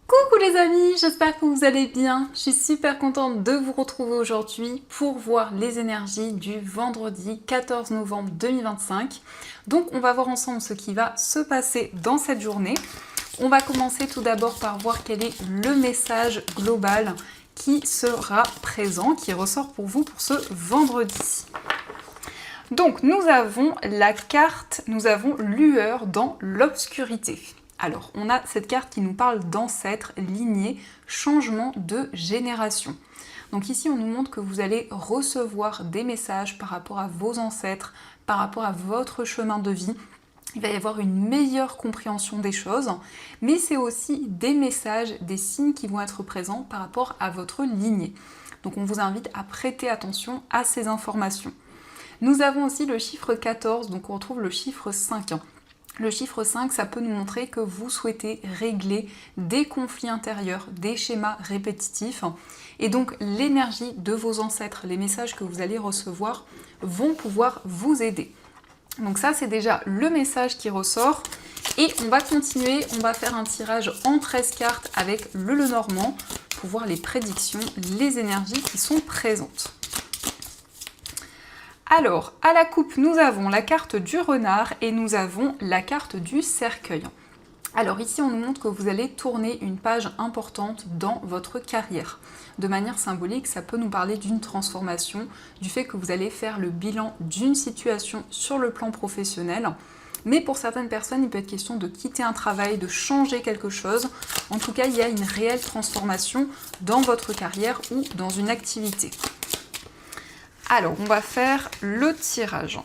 Coucou les amis, j'espère que vous allez bien. Je suis super contente de vous retrouver aujourd'hui pour voir les énergies du vendredi 14 novembre 2025. Donc on va voir ensemble ce qui va se passer dans cette journée. On va commencer tout d'abord par voir quel est le message global qui sera présent, qui ressort pour vous pour ce vendredi. Donc nous avons la carte, nous avons lueur dans l'obscurité. Alors, on a cette carte qui nous parle d'ancêtres, lignée, changement de génération. Donc ici, on nous montre que vous allez recevoir des messages par rapport à vos ancêtres, par rapport à votre chemin de vie. Il va y avoir une meilleure compréhension des choses, mais c'est aussi des messages, des signes qui vont être présents par rapport à votre lignée. Donc on vous invite à prêter attention à ces informations. Nous avons aussi le chiffre 14, donc on retrouve le chiffre 5. Le chiffre 5, ça peut nous montrer que vous souhaitez régler des conflits intérieurs, des schémas répétitifs. Et donc l'énergie de vos ancêtres, les messages que vous allez recevoir vont pouvoir vous aider. Donc ça, c'est déjà le message qui ressort. Et on va continuer, on va faire un tirage en 13 cartes avec le Lenormand pour voir les prédictions, les énergies qui sont présentes. Alors, à la coupe, nous avons la carte du renard et nous avons la carte du cercueil. Alors ici, on nous montre que vous allez tourner une page importante dans votre carrière. De manière symbolique, ça peut nous parler d'une transformation, du fait que vous allez faire le bilan d'une situation sur le plan professionnel. Mais pour certaines personnes, il peut être question de quitter un travail, de changer quelque chose. En tout cas, il y a une réelle transformation dans votre carrière ou dans une activité. Alors, on va faire le tirage.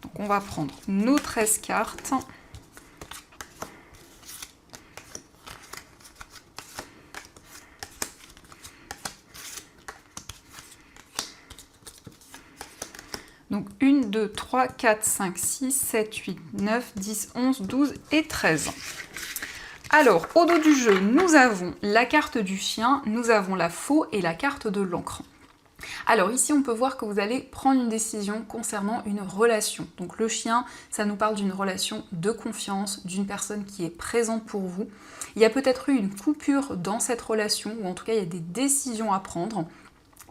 Donc, on va prendre nos 13 cartes. Donc, 1, 2, 3, 4, 5, 6, 7, 8, 9, 10, 11, 12 et 13. Alors, au dos du jeu, nous avons la carte du chien, nous avons la faux et la carte de l'encre. Alors ici, on peut voir que vous allez prendre une décision concernant une relation. Donc le chien, ça nous parle d'une relation de confiance, d'une personne qui est présente pour vous. Il y a peut-être eu une coupure dans cette relation, ou en tout cas, il y a des décisions à prendre.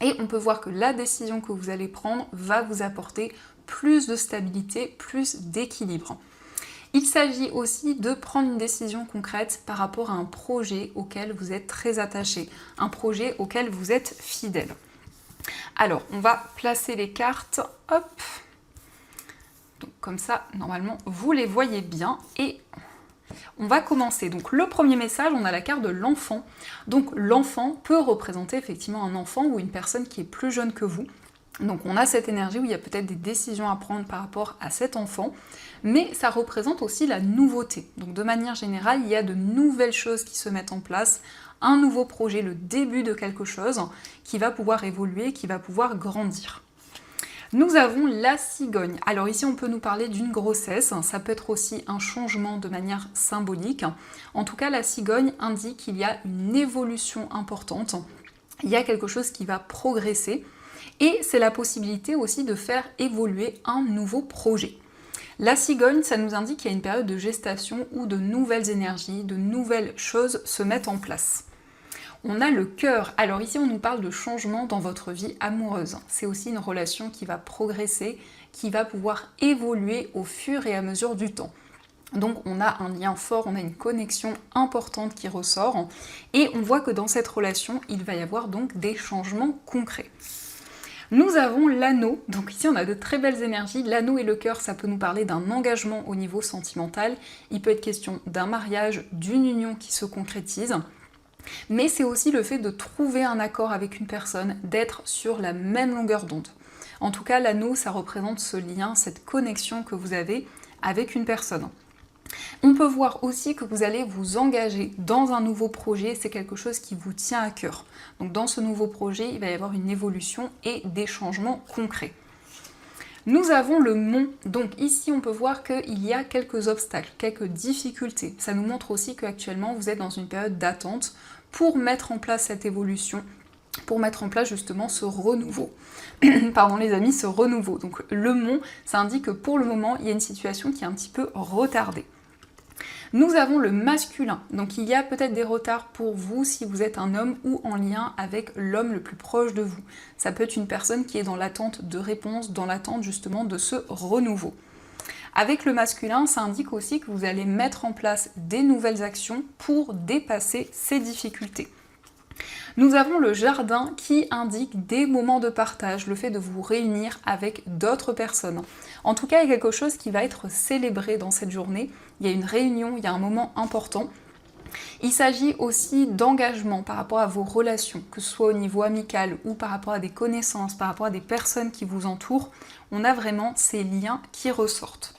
Et on peut voir que la décision que vous allez prendre va vous apporter plus de stabilité, plus d'équilibre. Il s'agit aussi de prendre une décision concrète par rapport à un projet auquel vous êtes très attaché, un projet auquel vous êtes fidèle. Alors, on va placer les cartes, hop, donc comme ça, normalement, vous les voyez bien, et on va commencer. Donc, le premier message, on a la carte de l'enfant. Donc, l'enfant peut représenter effectivement un enfant ou une personne qui est plus jeune que vous. Donc, on a cette énergie où il y a peut-être des décisions à prendre par rapport à cet enfant, mais ça représente aussi la nouveauté. Donc, de manière générale, il y a de nouvelles choses qui se mettent en place, un nouveau projet, le début de quelque chose qui va pouvoir évoluer, qui va pouvoir grandir. Nous avons la cigogne. Alors ici, on peut nous parler d'une grossesse, ça peut être aussi un changement de manière symbolique. En tout cas, la cigogne indique qu'il y a une évolution importante, il y a quelque chose qui va progresser, et c'est la possibilité aussi de faire évoluer un nouveau projet. La cigogne, ça nous indique qu'il y a une période de gestation où de nouvelles énergies, de nouvelles choses se mettent en place. On a le cœur. Alors ici, on nous parle de changement dans votre vie amoureuse. C'est aussi une relation qui va progresser, qui va pouvoir évoluer au fur et à mesure du temps. Donc on a un lien fort, on a une connexion importante qui ressort. Et on voit que dans cette relation, il va y avoir donc des changements concrets. Nous avons l'anneau, donc ici on a de très belles énergies. L'anneau et le cœur, ça peut nous parler d'un engagement au niveau sentimental. Il peut être question d'un mariage, d'une union qui se concrétise. Mais c'est aussi le fait de trouver un accord avec une personne, d'être sur la même longueur d'onde. En tout cas, l'anneau, ça représente ce lien, cette connexion que vous avez avec une personne. On peut voir aussi que vous allez vous engager dans un nouveau projet, c'est quelque chose qui vous tient à cœur. Donc dans ce nouveau projet, il va y avoir une évolution et des changements concrets. Nous avons le mont, donc ici on peut voir qu'il y a quelques obstacles, quelques difficultés. Ça nous montre aussi qu'actuellement vous êtes dans une période d'attente pour mettre en place cette évolution, pour mettre en place justement ce renouveau. Pardon les amis, ce renouveau. Donc le mont, ça indique que pour le moment il y a une situation qui est un petit peu retardée. Nous avons le masculin, donc il y a peut-être des retards pour vous si vous êtes un homme ou en lien avec l'homme le plus proche de vous. Ça peut être une personne qui est dans l'attente de réponses, dans l'attente justement de ce renouveau. Avec le masculin, ça indique aussi que vous allez mettre en place des nouvelles actions pour dépasser ces difficultés. Nous avons le jardin qui indique des moments de partage, le fait de vous réunir avec d'autres personnes. En tout cas, il y a quelque chose qui va être célébré dans cette journée. Il y a une réunion, il y a un moment important. Il s'agit aussi d'engagement par rapport à vos relations, que ce soit au niveau amical ou par rapport à des connaissances, par rapport à des personnes qui vous entourent. On a vraiment ces liens qui ressortent.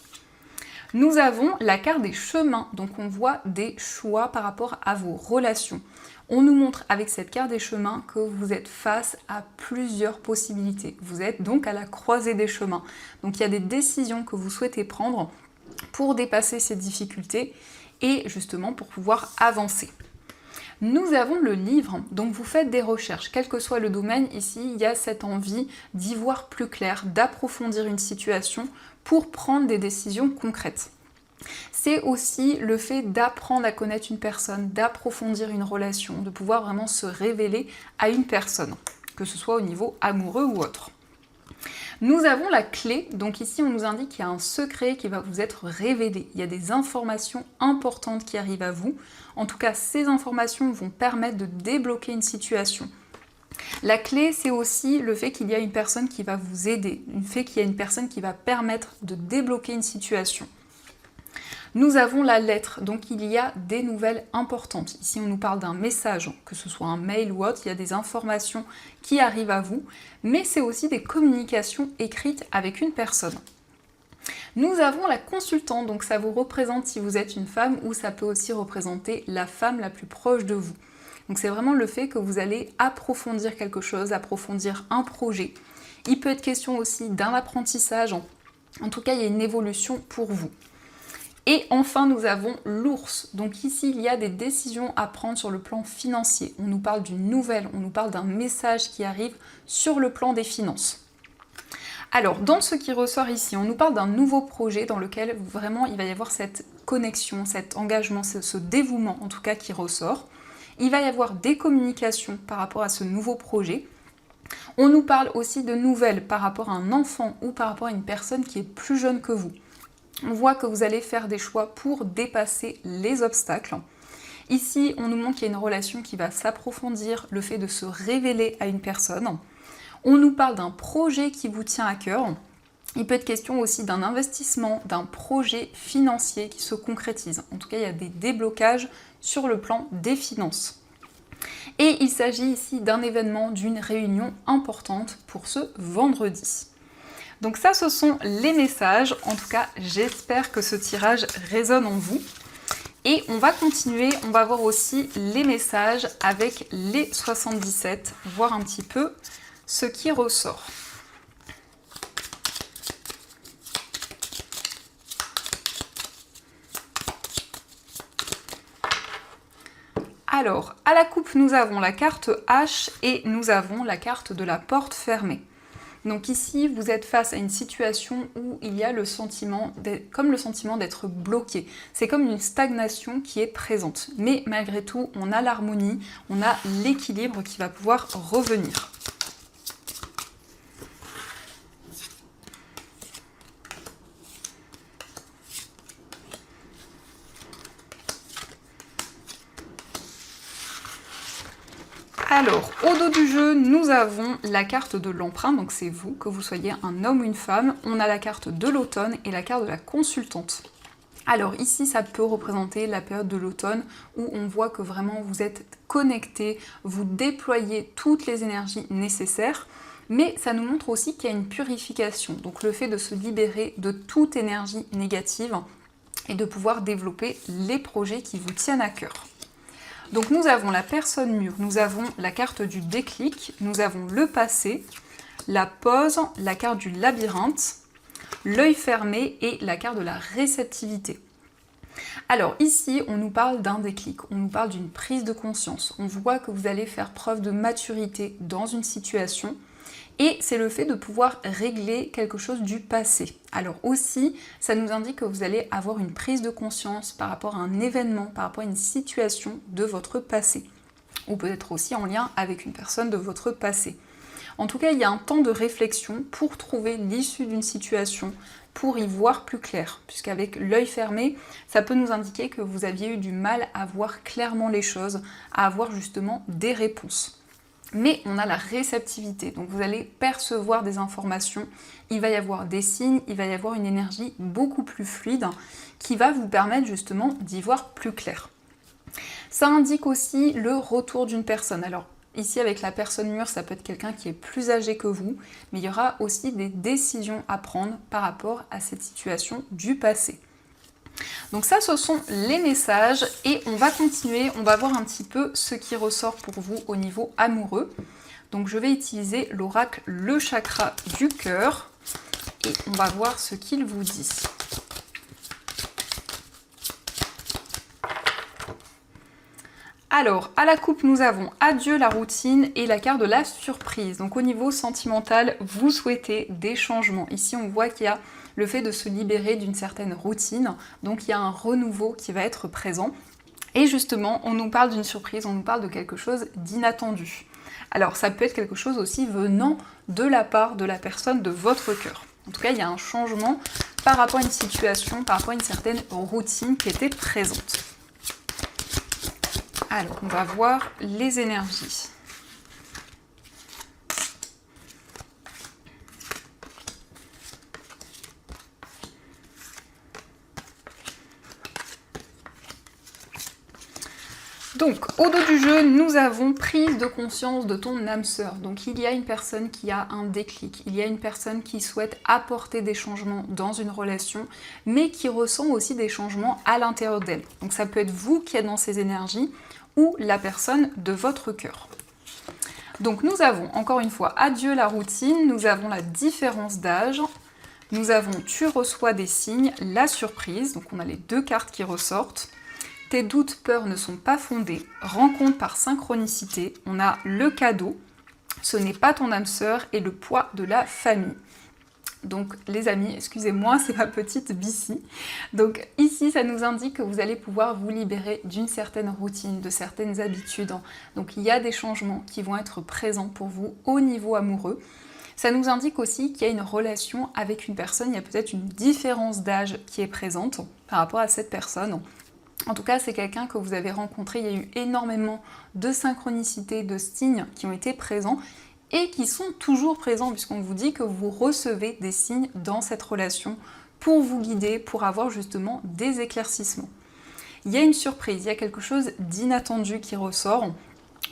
Nous avons la carte des chemins, donc on voit des choix par rapport à vos relations. On nous montre avec cette carte des chemins que vous êtes face à plusieurs possibilités. Vous êtes donc à la croisée des chemins. Donc il y a des décisions que vous souhaitez prendre pour dépasser ces difficultés et justement pour pouvoir avancer. Nous avons le livre, donc vous faites des recherches, quel que soit le domaine, ici il y a cette envie d'y voir plus clair, d'approfondir une situation pour prendre des décisions concrètes. C'est aussi le fait d'apprendre à connaître une personne, d'approfondir une relation, de pouvoir vraiment se révéler à une personne, que ce soit au niveau amoureux ou autre. Nous avons la clé, donc ici on nous indique qu'il y a un secret qui va vous être révélé, il y a des informations importantes qui arrivent à vous, en tout cas ces informations vont permettre de débloquer une situation. La clé, c'est aussi le fait qu'il y a une personne qui va vous aider, le fait qu'il y a une personne qui va permettre de débloquer une situation. Nous avons la lettre, donc il y a des nouvelles importantes. Ici, on nous parle d'un message, que ce soit un mail ou autre, il y a des informations qui arrivent à vous, mais c'est aussi des communications écrites avec une personne. Nous avons la consultante, donc ça vous représente si vous êtes une femme ou ça peut aussi représenter la femme la plus proche de vous. Donc c'est vraiment le fait que vous allez approfondir quelque chose, approfondir un projet. Il peut être question aussi d'un apprentissage, en tout cas il y a une évolution pour vous. Et enfin, nous avons l'ours. Donc ici, il y a des décisions à prendre sur le plan financier. On nous parle d'une nouvelle, on nous parle d'un message qui arrive sur le plan des finances. Alors, dans ce qui ressort ici, on nous parle d'un nouveau projet dans lequel vraiment il va y avoir cette connexion, cet engagement, ce dévouement en tout cas qui ressort. Il va y avoir des communications par rapport à ce nouveau projet. On nous parle aussi de nouvelles par rapport à un enfant ou par rapport à une personne qui est plus jeune que vous. On voit que vous allez faire des choix pour dépasser les obstacles. Ici, on nous montre qu'il y a une relation qui va s'approfondir, le fait de se révéler à une personne. On nous parle d'un projet qui vous tient à cœur. Il peut être question aussi d'un investissement, d'un projet financier qui se concrétise. En tout cas, il y a des déblocages sur le plan des finances. Et il s'agit ici d'un événement, d'une réunion importante pour ce vendredi. Donc ça, ce sont les messages. En tout cas, j'espère que ce tirage résonne en vous. Et on va continuer, on va voir aussi les messages avec les 77, voir un petit peu ce qui ressort. Alors, à la coupe, nous avons la carte H et nous avons la carte de la porte fermée. Donc ici, vous êtes face à une situation où il y a le sentiment d'être bloqué. C'est comme une stagnation qui est présente. Mais malgré tout, on a l'harmonie, on a l'équilibre qui va pouvoir revenir. Alors, au dos du jeu, nous avons la carte de l'emprunt, donc c'est vous, que vous soyez un homme ou une femme. On a la carte de l'automne et la carte de la consultante. Alors ici, ça peut représenter la période de l'automne où on voit que vraiment vous êtes connecté, vous déployez toutes les énergies nécessaires, mais ça nous montre aussi qu'il y a une purification, donc le fait de se libérer de toute énergie négative et de pouvoir développer les projets qui vous tiennent à cœur. Donc nous avons la personne mûre, nous avons la carte du déclic, nous avons le passé, la pause, la carte du labyrinthe, l'œil fermé et la carte de la réceptivité. Alors ici, on nous parle d'un déclic, on nous parle d'une prise de conscience. On voit que vous allez faire preuve de maturité dans une situation Et c'est le fait de pouvoir régler quelque chose du passé. Alors aussi, ça nous indique que vous allez avoir une prise de conscience par rapport à un événement, par rapport à une situation de votre passé. Ou peut-être aussi en lien avec une personne de votre passé. En tout cas, il y a un temps de réflexion pour trouver l'issue d'une situation, pour y voir plus clair. Puisqu'avec l'œil fermé, ça peut nous indiquer que vous aviez eu du mal à voir clairement les choses, à avoir justement des réponses. Mais on a la réceptivité, donc vous allez percevoir des informations, il va y avoir des signes, il va y avoir une énergie beaucoup plus fluide qui va vous permettre justement d'y voir plus clair. Ça indique aussi le retour d'une personne. Alors ici avec la personne mûre, ça peut être quelqu'un qui est plus âgé que vous, mais il y aura aussi des décisions à prendre par rapport à cette situation du passé. Donc ça, ce sont les messages et on va continuer, on va voir un petit peu ce qui ressort pour vous au niveau amoureux. Donc je vais utiliser l'oracle Le Chakra du Cœur et on va voir ce qu'il vous dit. Alors, à la coupe, nous avons adieu la routine et la carte de la surprise. Donc au niveau sentimental, vous souhaitez des changements. Ici, on voit qu'il y a le fait de se libérer d'une certaine routine. Donc il y a un renouveau qui va être présent. Et justement, on nous parle d'une surprise, on nous parle de quelque chose d'inattendu. Alors ça peut être quelque chose aussi venant de la part de la personne de votre cœur. En tout cas, il y a un changement par rapport à une situation, par rapport à une certaine routine qui était présente. Alors, on va voir les énergies. Donc, au dos du jeu, nous avons prise de conscience de ton âme sœur. Donc, il y a une personne qui a un déclic, il y a une personne qui souhaite apporter des changements dans une relation, mais qui ressent aussi des changements à l'intérieur d'elle. Donc, ça peut être vous qui êtes dans ces énergies ou la personne de votre cœur. Donc, nous avons, encore une fois, adieu la routine, nous avons la différence d'âge, nous avons tu reçois des signes, la surprise, donc on a les deux cartes qui ressortent. Tes doutes, peurs ne sont pas fondés. Rencontre par synchronicité. On a le cadeau. Ce n'est pas ton âme sœur et le poids de la famille. Donc les amis, excusez-moi, c'est ma petite Bissi. Donc ici, ça nous indique que vous allez pouvoir vous libérer d'une certaine routine, de certaines habitudes. Donc il y a des changements qui vont être présents pour vous au niveau amoureux. Ça nous indique aussi qu'il y a une relation avec une personne. Il y a peut-être une différence d'âge qui est présente par rapport à cette personne. En tout cas, c'est quelqu'un que vous avez rencontré, il y a eu énormément de synchronicité, de signes qui ont été présents et qui sont toujours présents puisqu'on vous dit que vous recevez des signes dans cette relation pour vous guider, pour avoir justement des éclaircissements. Il y a une surprise, il y a quelque chose d'inattendu qui ressort.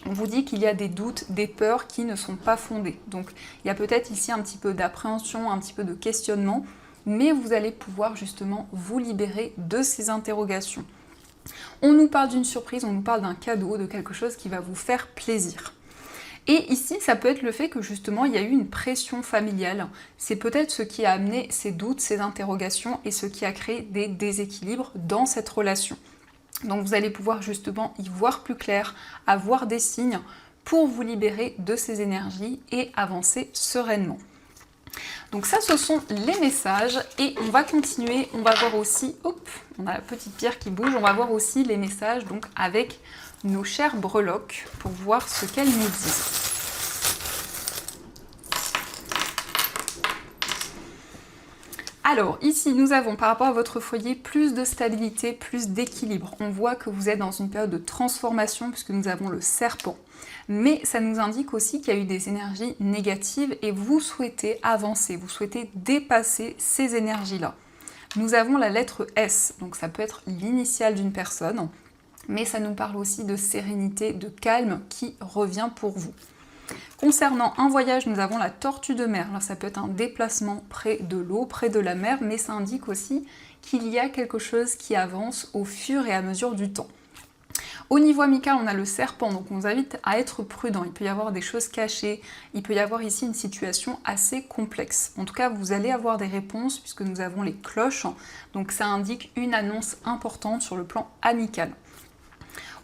On vous dit qu'il y a des doutes, des peurs qui ne sont pas fondées. Donc il y a peut-être ici un petit peu d'appréhension, un petit peu de questionnement, mais vous allez pouvoir justement vous libérer de ces interrogations. On nous parle d'une surprise, on nous parle d'un cadeau, de quelque chose qui va vous faire plaisir. Et ici, ça peut être le fait que justement, il y a eu une pression familiale. C'est peut-être ce qui a amené ces doutes, ces interrogations et ce qui a créé des déséquilibres dans cette relation. Donc vous allez pouvoir justement y voir plus clair, avoir des signes pour vous libérer de ces énergies et avancer sereinement. Donc ça, ce sont les messages et on va continuer, on va voir aussi, hop, on a la petite pierre qui bouge, on va voir aussi les messages donc avec nos chères breloques pour voir ce qu'elles nous disent. Alors ici, nous avons par rapport à votre foyer plus de stabilité, plus d'équilibre. On voit que vous êtes dans une période de transformation puisque nous avons le serpent. Mais ça nous indique aussi qu'il y a eu des énergies négatives et vous souhaitez avancer, vous souhaitez dépasser ces énergies-là. Nous avons la lettre S, donc ça peut être l'initiale d'une personne, mais ça nous parle aussi de sérénité, de calme qui revient pour vous. Concernant un voyage, nous avons la tortue de mer. Alors ça peut être un déplacement près de l'eau, près de la mer, mais ça indique aussi qu'il y a quelque chose qui avance au fur et à mesure du temps. Au niveau amical, on a le serpent, donc on vous invite à être prudent. Il peut y avoir des choses cachées, il peut y avoir ici une situation assez complexe. En tout cas, vous allez avoir des réponses puisque nous avons les cloches, donc ça indique une annonce importante sur le plan amical.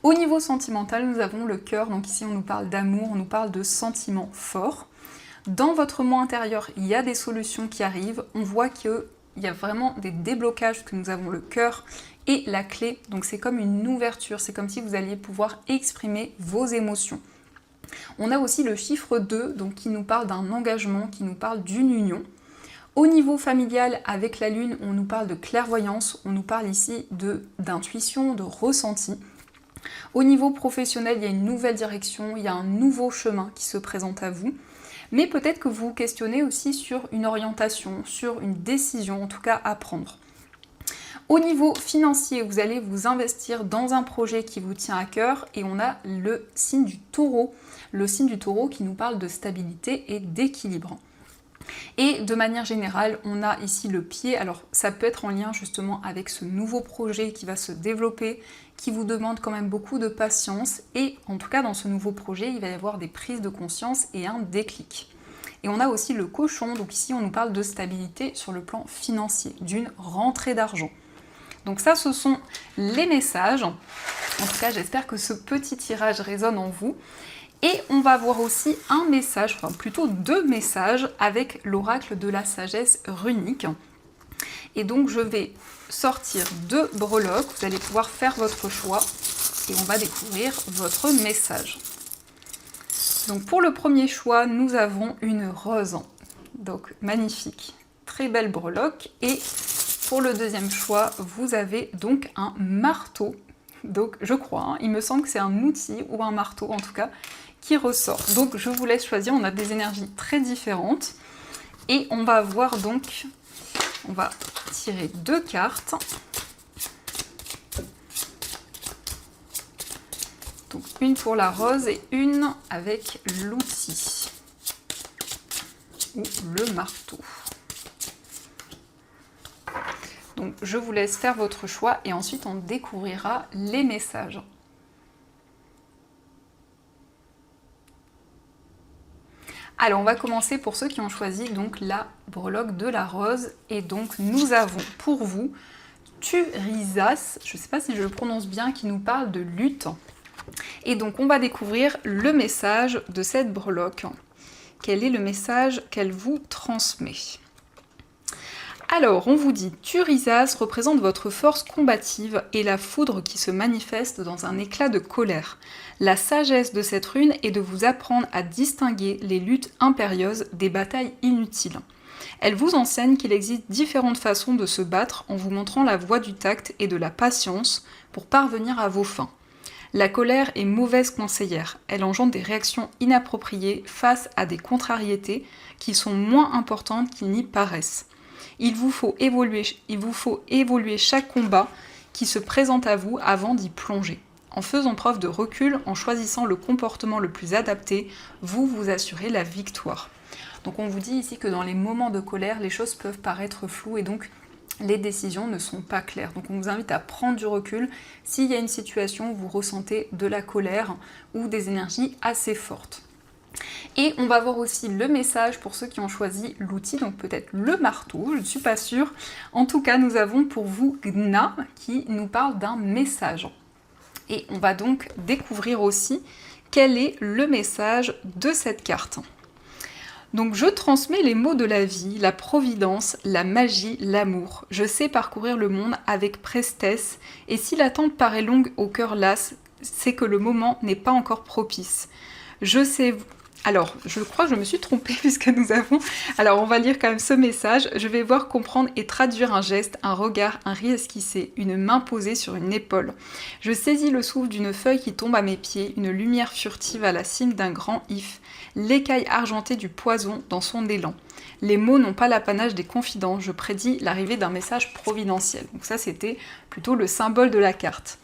Au niveau sentimental, nous avons le cœur, donc ici on nous parle d'amour, on nous parle de sentiments forts. Dans votre moi intérieur, il y a des solutions qui arrivent. On voit qu'il y a vraiment des déblocages, que nous avons le cœur et la clé. Donc c'est comme une ouverture, c'est comme si vous alliez pouvoir exprimer vos émotions. On a aussi le chiffre 2, donc qui nous parle d'un engagement, qui nous parle d'une union. Au niveau familial, avec la lune, on nous parle de clairvoyance, on nous parle ici d'intuition, de ressenti. Au niveau professionnel, il y a une nouvelle direction, il y a un nouveau chemin qui se présente à vous. Mais peut-être que vous vous questionnez aussi sur une orientation, sur une décision, en tout cas à prendre. Au niveau financier, vous allez vous investir dans un projet qui vous tient à cœur et on a le signe du taureau. Le signe du taureau qui nous parle de stabilité et d'équilibre. Et de manière générale, on a ici le pied. Alors ça peut être en lien justement avec ce nouveau projet qui va se développer, qui vous demande quand même beaucoup de patience. Et en tout cas, dans ce nouveau projet, il va y avoir des prises de conscience et un déclic. Et on a aussi le cochon. Donc ici, on nous parle de stabilité sur le plan financier, d'une rentrée d'argent. Donc ça, ce sont les messages. En tout cas, j'espère que ce petit tirage résonne en vous. Et on va voir aussi un message, enfin plutôt 2 messages avec l'oracle de la sagesse runique. Et donc je vais sortir 2 breloques, vous allez pouvoir faire votre choix et on va découvrir votre message. Donc pour le premier choix, nous avons une rose, donc magnifique, très belle breloque. Et pour le deuxième choix, vous avez donc un marteau. Donc je crois, il me semble que c'est un outil ou un marteau en tout cas, qui ressort. Donc je vous laisse choisir, on a des énergies très différentes. Et on va voir donc, on va tirer 2 cartes. Donc une pour la rose et une avec l'outil ou le marteau. Donc je vous laisse faire votre choix et ensuite on découvrira les messages. Alors on va commencer pour ceux qui ont choisi donc la breloque de la rose. Et donc nous avons pour vous Turisas, je ne sais pas si je le prononce bien, qui nous parle de lutte. Et donc on va découvrir le message de cette breloque. Quel est le message qu'elle vous transmet? Alors, on vous dit, Turisas représente votre force combative et la foudre qui se manifeste dans un éclat de colère. La sagesse de cette rune est de vous apprendre à distinguer les luttes impérieuses des batailles inutiles. Elle vous enseigne qu'il existe différentes façons de se battre en vous montrant la voie du tact et de la patience pour parvenir à vos fins. La colère est mauvaise conseillère, elle engendre des réactions inappropriées face à des contrariétés qui sont moins importantes qu'ils n'y paraissent. Il vous faut évoluer chaque combat qui se présente à vous avant d'y plonger. En faisant preuve de recul, en choisissant le comportement le plus adapté, vous vous assurez la victoire. Donc on vous dit ici que dans les moments de colère, les choses peuvent paraître floues et donc les décisions ne sont pas claires. Donc on vous invite à prendre du recul s'il y a une situation où vous ressentez de la colère ou des énergies assez fortes. Et on va voir aussi le message pour ceux qui ont choisi l'outil, donc peut-être le marteau, je ne suis pas sûre. En tout cas, nous avons pour vous Gna qui nous parle d'un message. Et on va donc découvrir aussi quel est le message de cette carte. Donc je transmets les mots de la vie, la providence, la magie, l'amour. Je sais parcourir le monde avec prestesse et si l'attente paraît longue au cœur las, c'est que le moment n'est pas encore propice. Je sais... Alors, je crois que je me suis trompée puisque nous avons... Alors, on va lire quand même ce message. Je vais voir, comprendre et traduire un geste, un regard, un riz esquissé, une main posée sur une épaule. Je saisis le souffle d'une feuille qui tombe à mes pieds, une lumière furtive à la cime d'un grand if, l'écaille argentée du poison dans son élan. Les mots n'ont pas l'apanage des confidents, je prédis l'arrivée d'un message providentiel. Donc ça, c'était plutôt le symbole de la carte.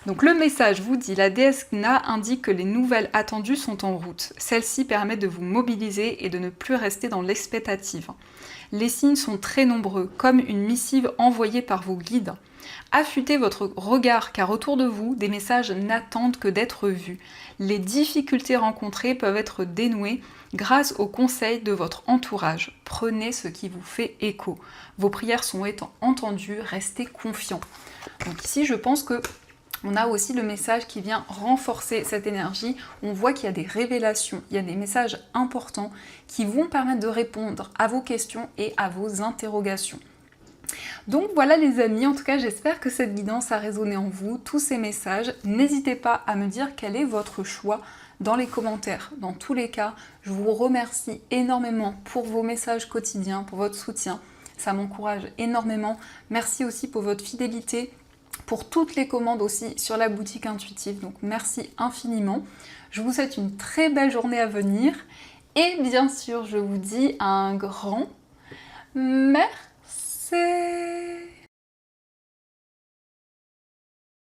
Donc le message vous dit, la déesse Gna indique que les nouvelles attendues sont en route. Celles-ci permettent de vous mobiliser et de ne plus rester dans l'expectative. Les signes sont très nombreux, comme une missive envoyée par vos guides. Affûtez votre regard, car autour de vous, des messages n'attendent que d'être vus. Les difficultés rencontrées peuvent être dénouées grâce aux conseils de votre entourage. Prenez ce qui vous fait écho. Vos prières sont entendues, restez confiants. Donc ici, je pense que On a aussi le message qui vient renforcer cette énergie. On voit qu'il y a des révélations, il y a des messages importants qui vont permettre de répondre à vos questions et à vos interrogations. Donc voilà les amis, en tout cas j'espère que cette guidance a résonné en vous, tous ces messages. N'hésitez pas à me dire quel est votre choix dans les commentaires. Dans tous les cas, je vous remercie énormément pour vos messages quotidiens, pour votre soutien. Ça m'encourage énormément. Merci aussi pour votre fidélité, pour toutes les commandes aussi sur la boutique intuitive. Donc merci infiniment. Je vous souhaite une très belle journée à venir. Et bien sûr, je vous dis un grand merci.